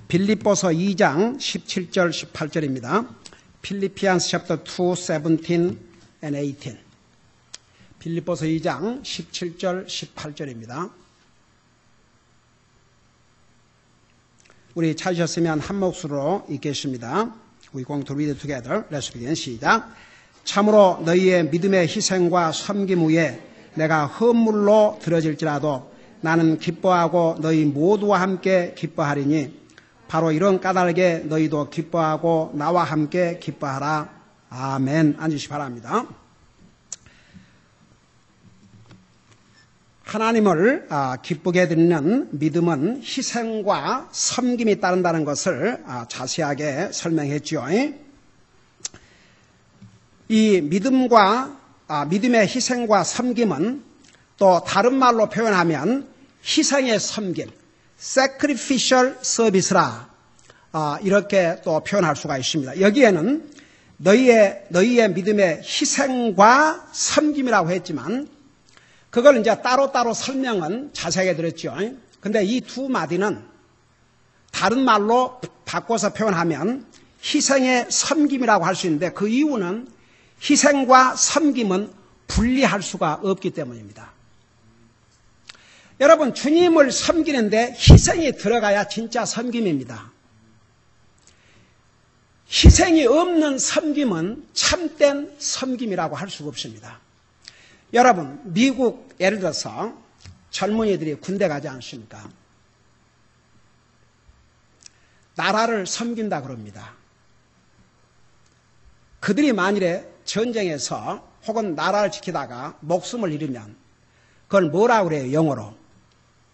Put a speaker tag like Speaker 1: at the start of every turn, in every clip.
Speaker 1: 빌립보서 2장 17절 18절입니다. Philippians chapter 2, 17 and 18. 빌립보서 2장 17절 18절입니다. 우리 찾으셨으면 한 목소리로 읽겠습니다. We going to read it together. Let's begin. 시작. 참으로 너희의 믿음의 희생과 섬김 후에 내가 헌물로 드려질지라도 나는 기뻐하고 너희 모두와 함께 기뻐하리니 바로 이런 까닭에 너희도 기뻐하고 나와 함께 기뻐하라. 아멘. 앉으시기 바랍니다. 하나님을 기쁘게 드리는 믿음은 희생과 섬김이 따른다는 것을 자세하게 설명했죠. 이 믿음의 희생과 섬김은 또 다른 말로 표현하면 희생의 섬김, sacrificial service라 이렇게 또 표현할 수가 있습니다. 여기에는 너희의 믿음의 희생과 섬김이라고 했지만 그걸 이제 따로따로 설명은 자세하게 드렸죠. 근데 이 두 마디는 다른 말로 바꿔서 표현하면 희생의 섬김이라고 할 수 있는데 그 이유는 희생과 섬김은 분리할 수가 없기 때문입니다. 여러분, 주님을 섬기는데 희생이 들어가야 진짜 섬김입니다. 희생이 없는 섬김은 참된 섬김이라고 할 수가 없습니다. 여러분, 미국 예를 들어서 젊은이들이 군대 가지 않습니까? 나라를 섬긴다 그럽니다. 그들이 만일에 전쟁에서 혹은 나라를 지키다가 목숨을 잃으면 그걸 뭐라고 그래요? 영어로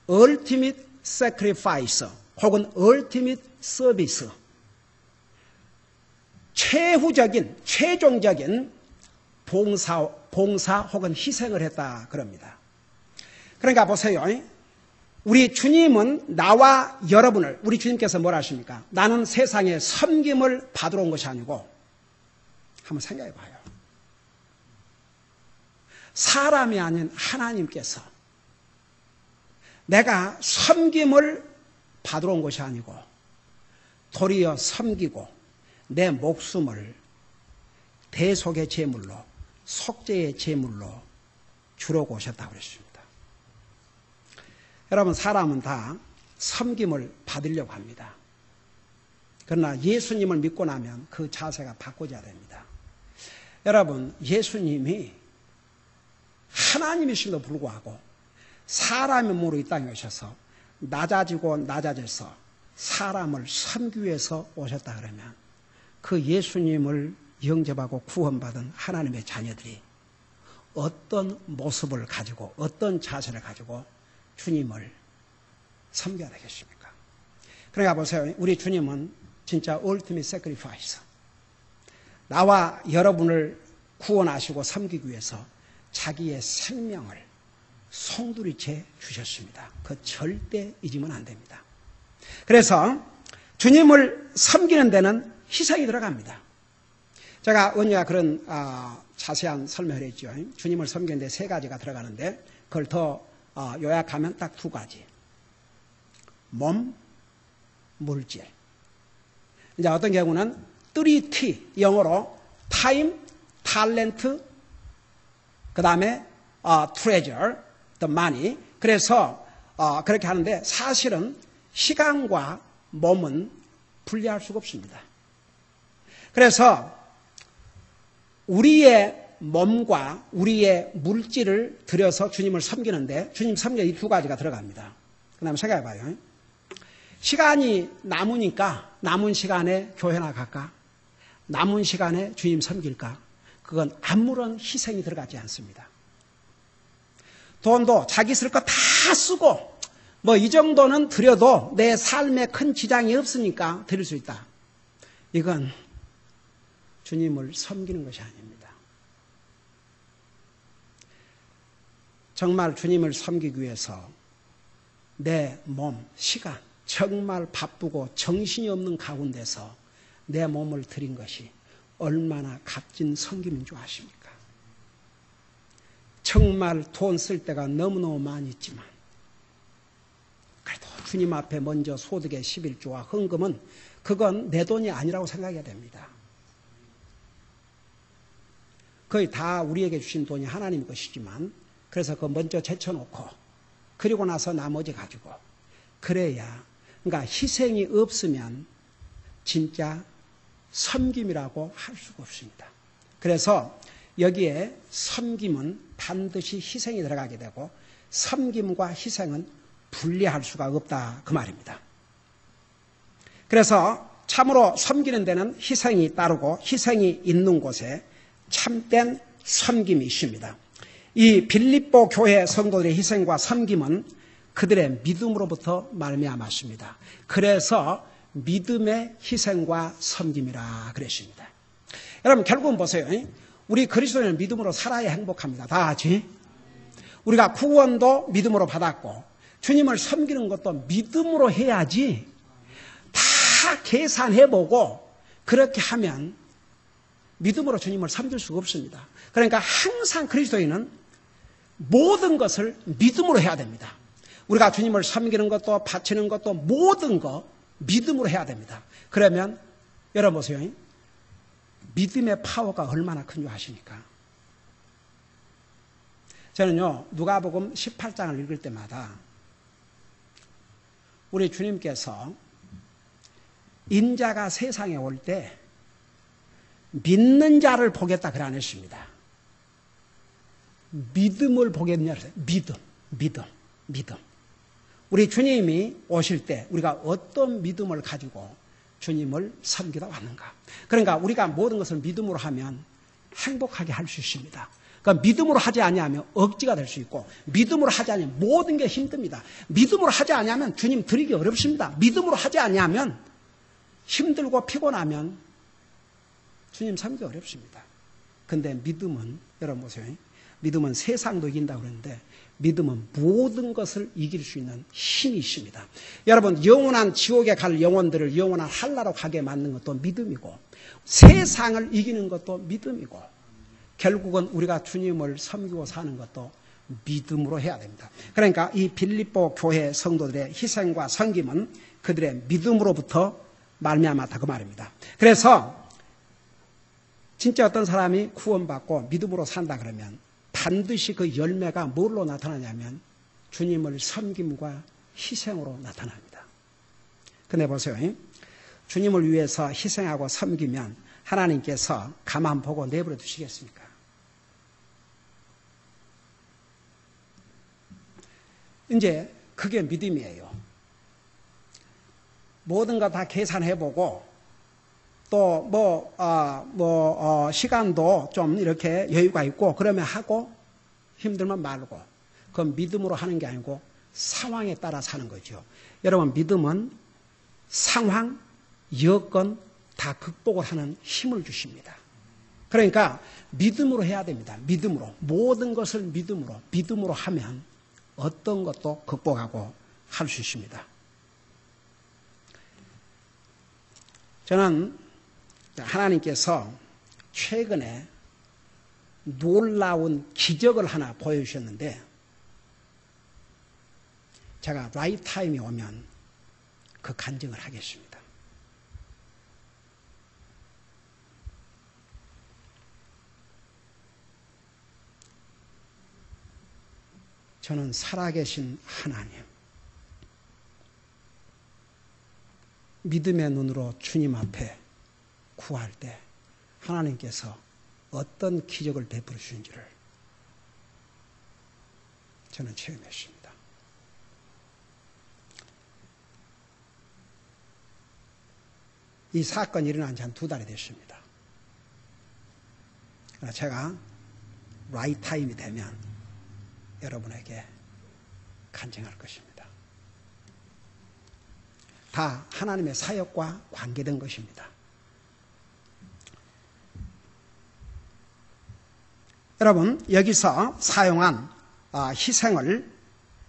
Speaker 1: ultimate sacrifice 혹은 ultimate service, 최종적인 봉사 혹은 희생을 했다 그럽니다. 그러니까 보세요. 우리 주님은 나와 여러분을, 우리 주님께서 뭐라 하십니까? 나는 세상에 섬김을 받으러 온 것이 아니고, 한번 생각해 봐요. 사람이 아닌 하나님께서 내가 섬김을 받으러 온 것이 아니고 도리어 섬기고 내 목숨을 대속의 제물로, 속죄의 제물로 주려고 오셨다고 그랬습니다. 여러분, 사람은 다 섬김을 받으려고 합니다. 그러나 예수님을 믿고 나면 그 자세가 바꿔져야 됩니다. 여러분, 예수님이 하나님이심에도 불구하고 사람의 몸으로 이 땅에 오셔서 낮아져서 사람을 섬기기 위해서 오셨다 그러면 그 예수님을 영접하고 구원받은 하나님의 자녀들이 어떤 모습을 가지고 어떤 자세를 가지고 주님을 섬겨야 되겠습니까? 그러니까 보세요. 우리 주님은 진짜 ultimate sacrifice, 나와 여러분을 구원하시고 섬기기 위해서 자기의 생명을 송두리째 주셨습니다. 그 절대 잊으면 안 됩니다. 그래서 주님을 섬기는 데는 희생이 들어갑니다. 제가 언제가 그런 자세한 설명을 했죠. 주님을 섬기는 데 세 가지가 들어가는데 그걸 더 요약하면 딱 두 가지. 몸, 물질. 이제 어떤 경우는 3T, 영어로 time, talent, 그 다음에 treasure, the money. 그래서 그렇게 하는데 사실은 시간과 몸은 분리할 수가 없습니다. 그래서 우리의 몸과 우리의 물질을 들여서 주님을 섬기는데 주님 섬기는 이 두 가지가 들어갑니다. 그 다음에 생각해 봐요. 시간이 남으니까 남은 시간에 교회나 갈까? 남은 시간에 주님 섬길까? 그건 아무런 희생이 들어가지 않습니다. 돈도 자기 쓸 거 다 쓰고 뭐 이 정도는 드려도 내 삶에 큰 지장이 없으니까 드릴 수 있다. 이건 주님을 섬기는 것이 아닙니다. 정말 주님을 섬기기 위해서 내 몸, 시간, 정말 바쁘고 정신이 없는 가운데서 내 몸을 드린 것이 얼마나 값진 섬김인 줄 아십니까? 정말 돈 쓸 때가 너무너무 많이 있지만 그래도 주님 앞에 먼저 소득의 11조와 헌금은 그건 내 돈이 아니라고 생각해야 됩니다. 거의 다 우리에게 주신 돈이 하나님 것이지만 그래서 그거 먼저 제쳐놓고 그리고 나서 나머지 가지고 그래야 그러니까 희생이 없으면 진짜 섬김이라고 할 수가 없습니다. 그래서 여기에 섬김은 반드시 희생이 들어가게 되고 섬김과 희생은 분리할 수가 없다 그 말입니다. 그래서 참으로 섬기는 데는 희생이 따르고 희생이 있는 곳에 참된 섬김이 있습니다. 이 빌립보 교회 성도들의 희생과 섬김은 그들의 믿음으로부터 말미암았습니다. 그래서 믿음의 희생과 섬김이라 그랬습니다. 여러분 결국은 보세요. 우리 그리스도인은 믿음으로 살아야 행복합니다. 다 같이. 우리가 구원도 믿음으로 받았고 주님을 섬기는 것도 믿음으로 해야지 다 계산해보고 그렇게 하면 믿음으로 주님을 섬길 수가 없습니다. 그러니까 항상 그리스도인은 모든 것을 믿음으로 해야 됩니다. 우리가 주님을 섬기는 것도 바치는 것도 모든 거 믿음으로 해야 됩니다. 그러면 여러분 보세요. 믿음의 파워가 얼마나 큰 줄 아십니까? 저는요 누가복음 18장을 읽을 때마다 우리 주님께서 인자가 세상에 올 때 믿는 자를 보겠다 그래 안 했습니다. 믿음을 보겠느냐 그랬어요. 믿음. 우리 주님이 오실 때 우리가 어떤 믿음을 가지고 주님을 섬기다 왔는가. 그러니까 우리가 모든 것을 믿음으로 하면 행복하게 할 수 있습니다. 그러니까 믿음으로 하지 아니하면 억지가 될 수 있고 믿음으로 하지 아니하면 모든 게 힘듭니다. 믿음으로 하지 아니하면 주님 드리기 어렵습니다. 믿음으로 하지 아니하면 힘들고 피곤하면 주님 섬기기 어렵습니다. 근데 믿음은 여러분 보세요. 믿음은 세상도 이긴다고 그러는데 믿음은 모든 것을 이길 수 있는 힘이 있습니다. 여러분 영원한 지옥에 갈 영혼들을 영원한 한나라로 가게 만든 것도 믿음이고 세상을 이기는 것도 믿음이고 결국은 우리가 주님을 섬기고 사는 것도 믿음으로 해야 됩니다. 그러니까 이 빌립보 교회 성도들의 희생과 섬김은 그들의 믿음으로부터 말미암았다 그 말입니다. 그래서 진짜 어떤 사람이 구원받고 믿음으로 산다 그러면 반드시 그 열매가 뭘로 나타나냐면 주님을 섬김과 희생으로 나타납니다. 근데 보세요. 주님을 위해서 희생하고 섬기면 하나님께서 가만 보고 내버려 두시겠습니까? 이제 그게 믿음이에요. 모든 거 다 계산해보고 또 시간도 좀 이렇게 여유가 있고 그러면 하고 힘들면 말고 그건 믿음으로 하는 게 아니고 상황에 따라 사는 거죠. 여러분 믿음은 상황, 여건 다 극복을 하는 힘을 주십니다. 그러니까 믿음으로 해야 됩니다. 믿음으로 모든 것을 믿음으로 하면 어떤 것도 극복하고 할 수 있습니다. 저는 하나님께서 최근에 놀라운 기적을 하나 보여주셨는데 제가 라이트 타임이 오면 그 간증을 하겠습니다. 저는 살아계신 하나님, 믿음의 눈으로 주님 앞에 구할 때 하나님께서 어떤 기적을 베풀어 주신지를 저는 체험했습니다. 이 사건이 일어난 지 한 2달이 됐습니다. 제가 라이트 타임이 되면 여러분에게 간증할 것입니다. 다 하나님의 사역과 관계된 것입니다. 여러분 여기서 사용한 희생을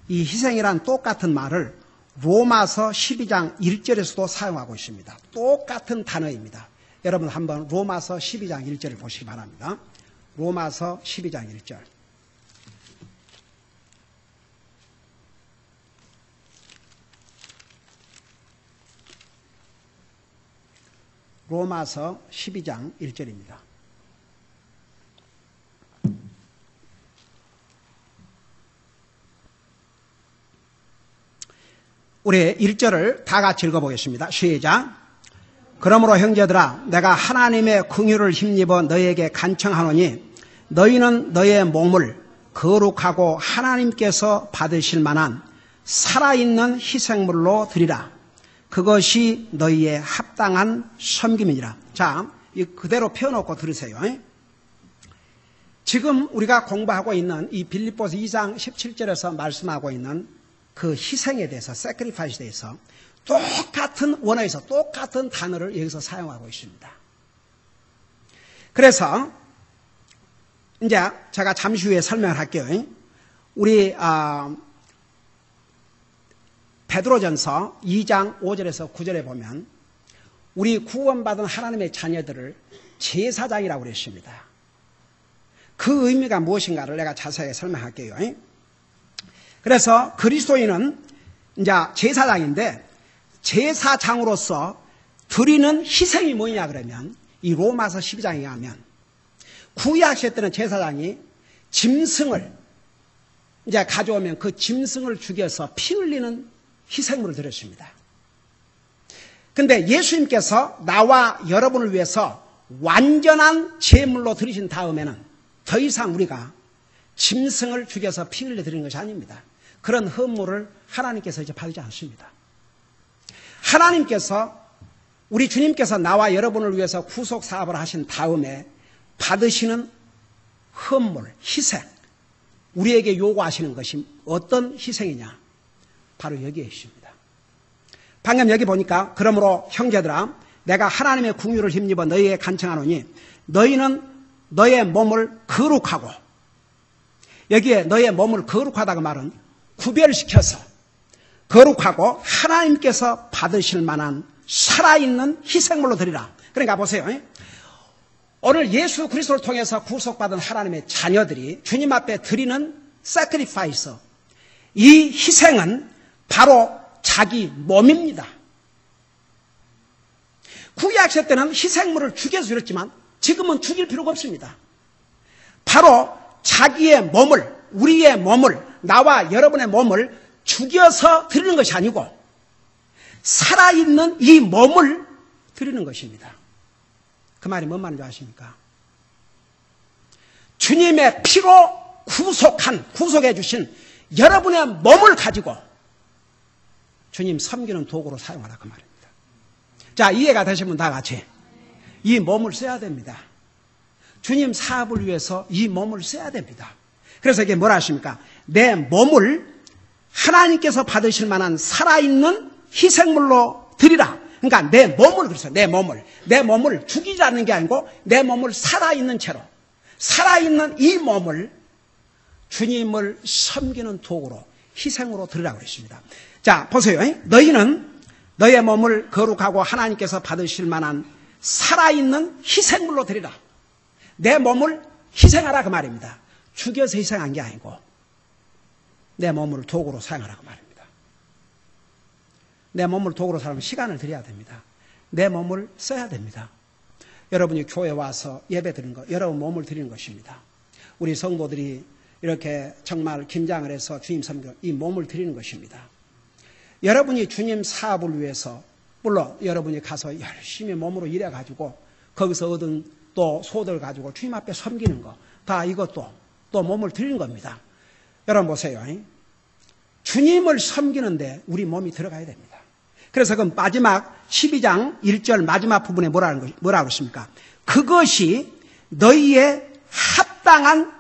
Speaker 1: 이 희생이란 똑같은 말을 로마서 12장 1절에서도 사용하고 있습니다. 똑같은 단어입니다. 여러분 한번 로마서 12장 1절을 보시기 바랍니다. 로마서 12장 1절. 로마서 12장 1절입니다. 우리 1절을 다 같이 읽어보겠습니다. 시작. 그러므로 형제들아 내가 하나님의 긍휼을 힘입어 너희에게 간청하노니 너희는 너희의 몸을 거룩하고 하나님께서 받으실 만한 살아있는 희생물로 드리라. 그것이 너희의 합당한 섬김이니라. 자, 그대로 펴놓고 들으세요. 지금 우리가 공부하고 있는 이 빌립보서 2장 17절에서 말씀하고 있는 그 희생에 대해서, sacrifice에 대해서 똑같은 원어에서 똑같은 단어를 여기서 사용하고 있습니다. 그래서 이제 제가 잠시 후에 설명을 할게요. 우리 베드로전서 2장 5절에서 9절에 보면 우리 구원받은 하나님의 자녀들을 제사장이라고 그랬습니다. 그 의미가 무엇인가를 내가 자세히 설명할게요. 그래서 그리스도인은 이제 제사장인데 제사장으로서 드리는 희생이 뭐냐 그러면 이 로마서 12장에 가면 구약시대 때는 제사장이 짐승을 이제 가져오면 그 짐승을 죽여서 피 흘리는 희생물을 드렸습니다. 근데 예수님께서 나와 여러분을 위해서 완전한 제물로 드리신 다음에는 더 이상 우리가 짐승을 죽여서 피 흘려 드리는 것이 아닙니다. 그런 헌물을 하나님께서 이제 받지 않습니다. 하나님께서 우리 주님께서 나와 여러분을 위해서 구속 사업을 하신 다음에 받으시는 헌물, 희생, 우리에게 요구하시는 것이 어떤 희생이냐? 바로 여기에 있습니다. 방금 여기 보니까 그러므로 형제들아 내가 하나님의 긍휼을 힘입어 너희에게 간청하노니 너희는 너의 몸을 거룩하고, 여기에 너의 몸을 거룩하다고 말은 구별시켜서 거룩하고 하나님께서 받으실 만한 살아있는 희생물로 드리라. 그러니까 보세요. 오늘 예수 그리스도를 통해서 구속받은 하나님의 자녀들이 주님 앞에 드리는 sacrifice, 이 희생은 바로 자기 몸입니다. 구약시대 때는 희생물을 죽여서 드렸지만 지금은 죽일 필요가 없습니다. 바로 자기의 몸을, 우리의 몸을, 나와 여러분의 몸을 죽여서 드리는 것이 아니고 살아있는 이 몸을 드리는 것입니다. 그 말이 뭔 말인지 아십니까? 주님의 피로 구속해 주신 여러분의 몸을 가지고 주님 섬기는 도구로 사용하라 그 말입니다. 자, 이해가 되시면 다 같이 이 몸을 써야 됩니다. 주님 사업을 위해서 이 몸을 써야 됩니다. 그래서 이게 뭐라 하십니까? 내 몸을 하나님께서 받으실 만한 살아있는 희생물로 드리라. 그러니까 내 몸을, 그래서 내 몸을 죽이지 않는 게 아니고 내 몸을 살아있는 채로, 살아있는 이 몸을 주님을 섬기는 도구로, 희생으로 드리라고 그랬습니다. 자, 보세요. 너희는 너의 몸을 거룩하고 하나님께서 받으실 만한 살아있는 희생물로 드리라. 내 몸을 희생하라 그 말입니다. 죽여서 희생한 게 아니고 내 몸을 도구로 사용하라 그 말입니다. 내 몸을 도구로 사용하면 시간을 들여야 됩니다. 내 몸을 써야 됩니다. 여러분이 교회 와서 예배 드리는 것, 여러분 몸을 드리는 것입니다. 우리 성도들이 이렇게 정말 김장을 해서 주님 섬겨 이 몸을 드리는 것입니다. 여러분이 주님 사업을 위해서, 물론 여러분이 가서 열심히 몸으로 일해가지고 거기서 얻은 또 소득을 가지고 주님 앞에 섬기는 거, 다 이것도 또 몸을 드리는 겁니다. 여러분 보세요. 주님을 섬기는데 우리 몸이 들어가야 됩니다. 그래서 그 마지막 12장 1절 마지막 부분에 뭐라고 했습니까? 그것이 너희의 합당한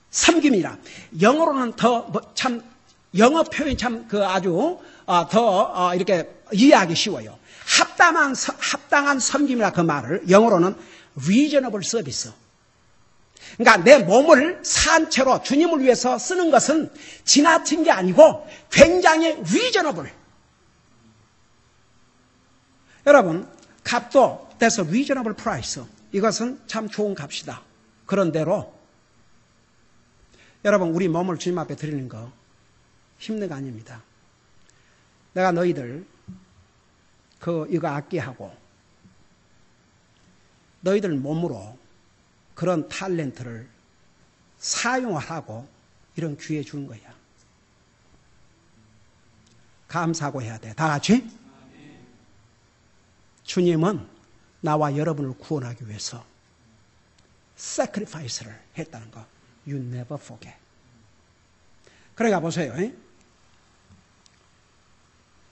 Speaker 1: 섬김이라. 영어로는 더 참 영어 표현이 참 그 아주 더 이렇게 이해하기 쉬워요. 합당한 섬김이라 그 말을 영어로는 reasonable service. 그러니까 내 몸을 산 채로 주님을 위해서 쓰는 것은 지나친 게 아니고 굉장히 reasonable. 여러분, 값도 that's a reasonable price. 이것은 참 좋은 값이다. 그런대로 여러분, 우리 몸을 주님 앞에 드리는 거 힘든 거 아닙니다. 내가 너희들 이거 악기하고 너희들 몸으로 그런 탤런트를 사용하라고 이런 기회 주는 거야. 감사하고 해야 돼. 다 같이. 주님은 나와 여러분을 구원하기 위해서 sacrifice를 했다는 거. You never forget. 그러니까 보세요.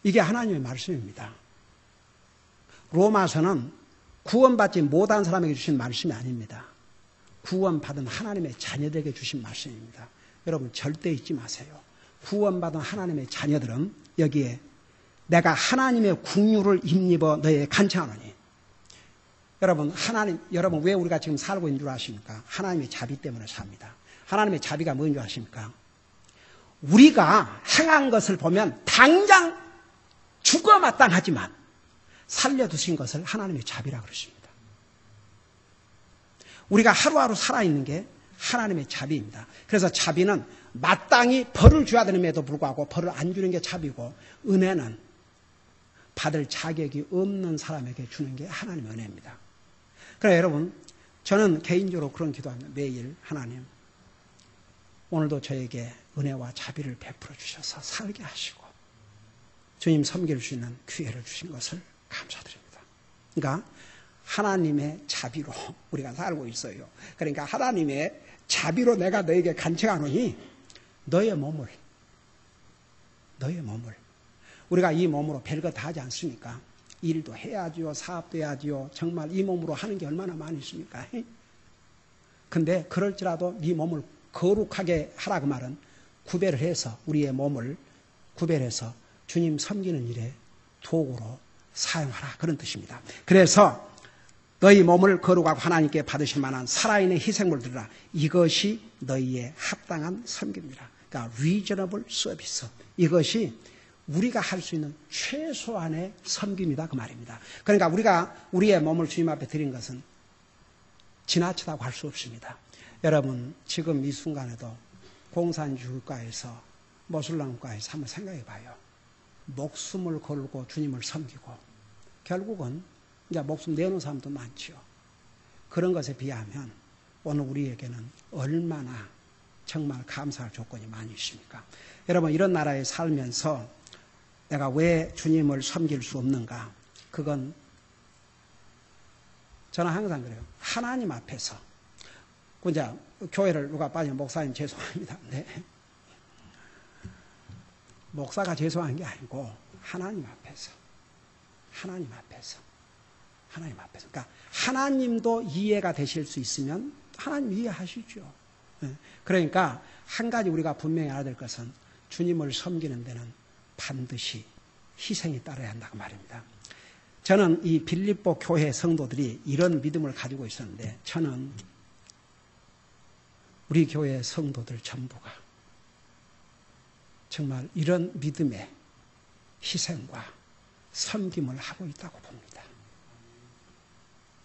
Speaker 1: 이게 하나님의 말씀입니다. 로마서는 구원받지 못한 사람에게 주신 말씀이 아닙니다. 구원받은 하나님의 자녀들에게 주신 말씀입니다. 여러분 절대 잊지 마세요. 구원받은 하나님의 자녀들은 여기에 내가 하나님의 국류를 힘입어 너희에게 간청하노니. 여러분 왜 우리가 지금 살고 있는 줄 아십니까? 하나님의 자비 때문에 삽니다. 하나님의 자비가 뭔 줄 아십니까? 우리가 행한 것을 보면 당장 죽어 마땅하지만 살려두신 것을 하나님의 자비라 그러십니다. 우리가 하루하루 살아있는 게 하나님의 자비입니다. 그래서 자비는 마땅히 벌을 줘야 되는데도 불구하고 벌을 안 주는 게 자비고, 은혜는 받을 자격이 없는 사람에게 주는 게 하나님의 은혜입니다. 그래서 여러분, 저는 개인적으로 그런 기도합니다. 매일 하나님, 오늘도 저에게 은혜와 자비를 베풀어 주셔서 살게 하시고 주님 섬길 수 있는 기회를 주신 것을 감사드립니다. 그러니까 하나님의 자비로 우리가 살고 있어요. 그러니까 하나님의 자비로 내가 너에게 간청하노니 너의 몸을 우리가 이 몸으로 별거 다 하지 않습니까? 일도 해야지요, 사업도 해야지요. 정말 이 몸으로 하는 게 얼마나 많이 있습니까? 근데 그럴지라도 네 몸을 거룩하게 하라 그 말은 구별을 해서 우리의 몸을 구별해서 주님 섬기는 일에 도구로 사용하라 그런 뜻입니다. 그래서 너희 몸을 거룩하고 하나님께 받으실 만한 살아있는 희생물 드리라. 이것이 너희의 합당한 섬깁니다. 그러니까 reasonable service. 이것이 우리가 할 수 있는 최소한의 섬김이다 그 말입니다. 그러니까 우리가 우리의 몸을 주님 앞에 드린 것은 지나치다고 할 수 없습니다. 여러분 지금 이 순간에도 공산주의과에서 모슬람과에서 한번 생각해 봐요. 목숨을 걸고 주님을 섬기고 결국은 이제 목숨 내놓은 사람도 많지요. 그런 것에 비하면 오늘 우리에게는 얼마나 정말 감사할 조건이 많이 있습니까? 여러분 이런 나라에 살면서 내가 왜 주님을 섬길 수 없는가? 그건 저는 항상 그래요. 하나님 앞에서 이제 교회를 누가 빠지면 목사님 죄송합니다. 네. 목사가 죄송한 게 아니고 하나님 앞에서 그러니까 하나님도 이해가 되실 수 있으면 하나님 이해하시죠. 네. 그러니까 한 가지 우리가 분명히 알아야 될 것은 주님을 섬기는 데는 반드시 희생이 따라야 한다고 말입니다. 저는 이 빌립보 교회 성도들이 이런 믿음을 가지고 있었는데 저는 우리 교회 성도들 전부가 정말 이런 믿음의 희생과 섬김을 하고 있다고 봅니다.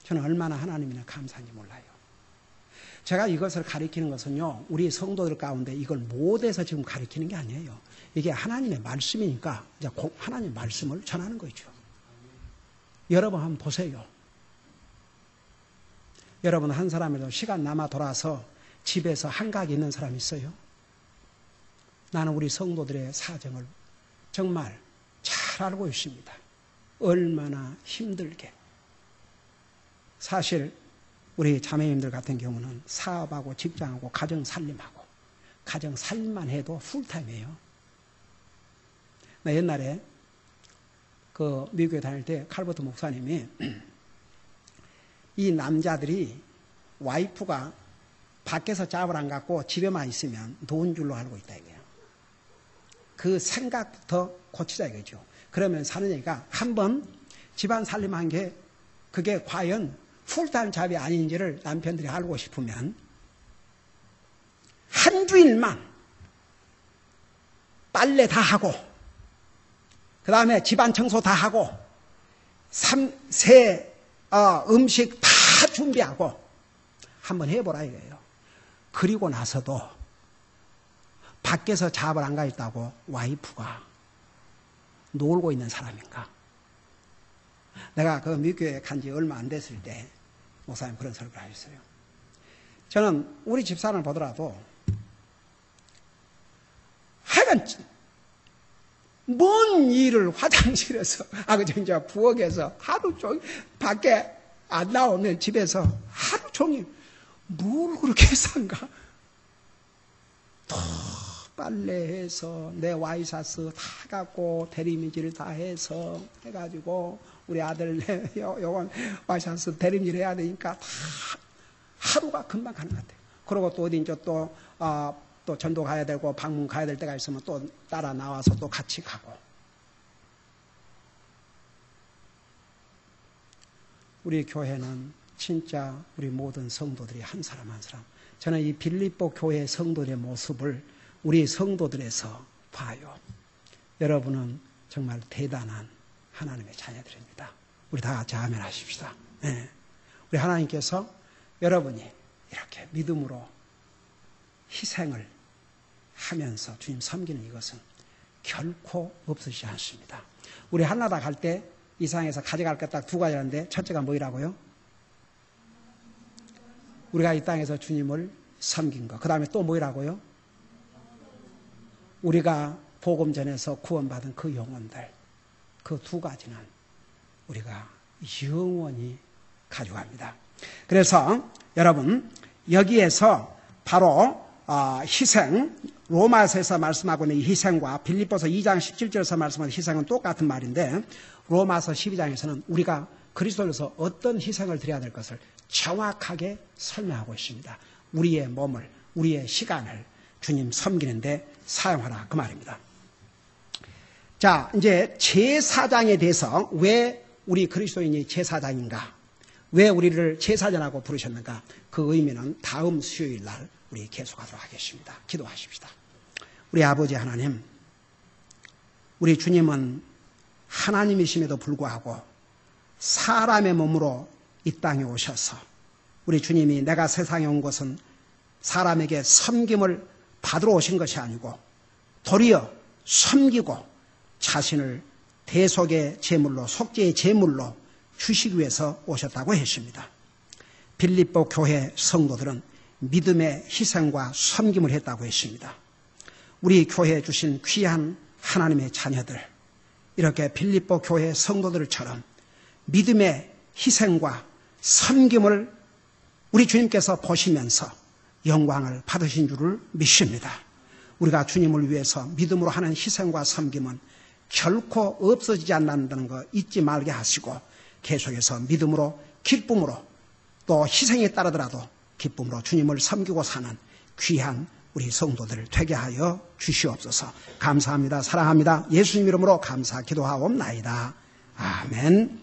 Speaker 1: 저는 얼마나 하나님이나 감사한지 몰라요. 제가 이것을 가리키는 것은요, 우리 성도들 가운데 이걸 못해서 지금 가리키는 게 아니에요. 이게 하나님의 말씀이니까 이제 하나님의 말씀을 전하는 거죠. 여러분 한번 보세요. 여러분 한 사람이라도 시간 남아 돌아서 집에서 한가하게 있는 사람이 있어요? 나는 우리 성도들의 사정을 정말 잘 알고 있습니다. 얼마나 힘들게. 사실 우리 자매님들 같은 경우는 사업하고 직장하고 가정살림하고 가정살림만 해도 풀타임이에요. 나 옛날에 그 미국에 다닐 때 칼버트 목사님이 이 남자들이 와이프가 밖에서 잡을 안 갖고 집에만 있으면 돈 줄로 알고 있다 이거예요. 그 생각부터 고치자 이거죠. 그러면 사는 얘기가 한번 집안 살림한 게 그게 과연 풀타임 잡이 아닌지를 남편들이 알고 싶으면 한 주일만 빨래 다 하고 그 다음에 집안 청소 다 하고 음식 다 준비하고 한번 해보라 이거예요. 그리고 나서도 밖에서 잡을 안 가 있다고 와이프가 놀고 있는 사람인가? 내가 그 미국에 간 지 얼마 안 됐을 때 목사님 그런 설교를 하셨어요. 저는 우리 집사람을 보더라도 하여간 먼 일을 화장실에서, 이제 부엌에서 하루 종일 밖에 안 나오면 집에서 하루 종일 뭘 그렇게 산가? 또 빨래해서 내 와이셔츠 다 갖고 대리미질 다 해서 해가지고 우리 아들 요건 와이셔츠 대리미질 해야 되니까 다 하루가 금방 가는 것 같아요. 그러고 또 어디 이제 또 전도 가야 되고 방문 가야 될 때가 있으면 또 따라 나와서 또 같이 가고. 우리 교회는 진짜 우리 모든 성도들이 한 사람 한 사람, 저는 이 빌립보 교회 성도들의 모습을 우리 성도들에서 봐요. 여러분은 정말 대단한 하나님의 자녀들입니다. 우리 다 같이 아멘 하십시다. 네. 우리 하나님께서 여러분이 이렇게 믿음으로 희생을 하면서 주님 섬기는 이것은 결코 없으시지 않습니다. 우리 한나라 갈 때 이상에서 가져갈 게 딱 두 가지인데, 첫째가 뭐이라고요? 우리가 이 땅에서 주님을 섬긴 것. 그 다음에 또 뭐이라고요? 우리가 복음 전에서 구원받은 그 영혼들. 그 두 가지는 우리가 영원히 가져갑니다. 그래서 여러분, 여기에서 바로 희생, 로마서에서 말씀하고 있는 이 희생과 빌립보서 2장 17절에서 말씀하는 희생은 똑같은 말인데, 로마서 12장에서는 우리가 그리스도로서 어떤 희생을 드려야 될 것을 정확하게 설명하고 있습니다. 우리의 몸을, 우리의 시간을 주님 섬기는데 사용하라, 그 말입니다. 자, 이제 제사장에 대해서 왜 우리 그리스도인이 제사장인가? 왜 우리를 제사장이라고 부르셨는가? 그 의미는 다음 수요일 날 우리 계속하도록 하겠습니다. 기도하십시다. 우리 아버지 하나님, 우리 주님은 하나님이심에도 불구하고 사람의 몸으로 이 땅에 오셔서, 우리 주님이 내가 세상에 온 것은 사람에게 섬김을 받으러 오신 것이 아니고 도리어 섬기고 자신을 대속의 제물로, 속죄의 제물로 주시기 위해서 오셨다고 했습니다. 빌립보 교회 성도들은 믿음의 희생과 섬김을 했다고 했습니다. 우리 교회에 주신 귀한 하나님의 자녀들, 이렇게 빌립보 교회 성도들처럼 믿음의 희생과 섬김을 우리 주님께서 보시면서 영광을 받으신 줄을 믿습니다. 우리가 주님을 위해서 믿음으로 하는 희생과 섬김은 결코 없어지지 않는다는 거 잊지 말게 하시고, 계속해서 믿음으로, 기쁨으로, 또 희생에 따르더라도 기쁨으로 주님을 섬기고 사는 귀한 우리 성도들 되게 하여 주시옵소서. 감사합니다. 사랑합니다. 예수님 이름으로 감사 기도하옵나이다. 아멘.